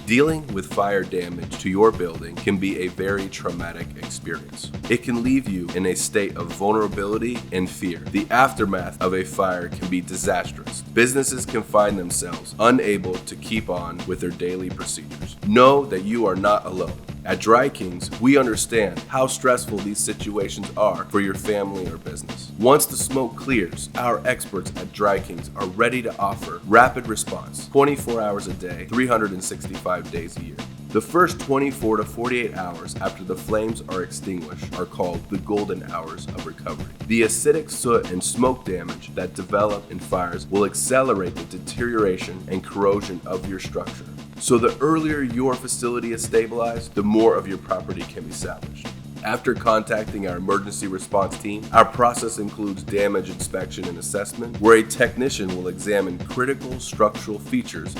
Dealing with fire damage to your building can be a very traumatic experience. It can leave you in a state of vulnerability and fear. The aftermath of a fire can be disastrous. Businesses can find themselves unable to keep on with their daily procedures. Know that you are not alone. At Dry Kings, we understand how stressful these situations are for your family or business. Once the smoke clears, our experts at Dry Kings are ready to offer rapid response 24 hours a day, 365 days a year. The first 24 to 48 hours after the flames are extinguished are called the golden hours of recovery. The acidic soot and smoke damage that develop in fires will accelerate the deterioration and corrosion of your structure. So the earlier your facility is stabilized, the more of your property can be salvaged. After contacting our emergency response team, our process includes damage inspection and assessment, where a technician will examine critical structural features.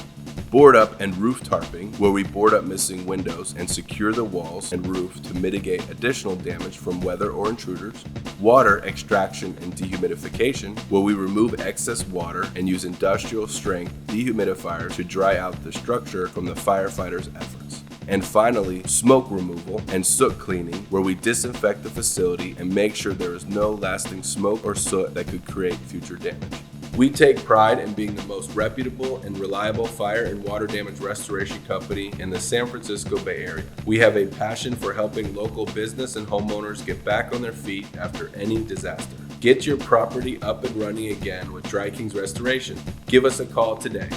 Board up and roof tarping, where we board up missing windows and secure the walls and roof to mitigate additional damage from weather or intruders. Water extraction and dehumidification, where we remove excess water and use industrial strength dehumidifiers to dry out the structure from the firefighters' efforts. And finally, smoke removal and soot cleaning, where we disinfect the facility and make sure there is no lasting smoke or soot that could create future damage. We take pride in being the most reputable and reliable fire and water damage restoration company in the San Francisco Bay Area. We have a passion for helping local business and homeowners get back on their feet after any disaster. Get your property up and running again with Dry Kings Restoration. Give us a call today.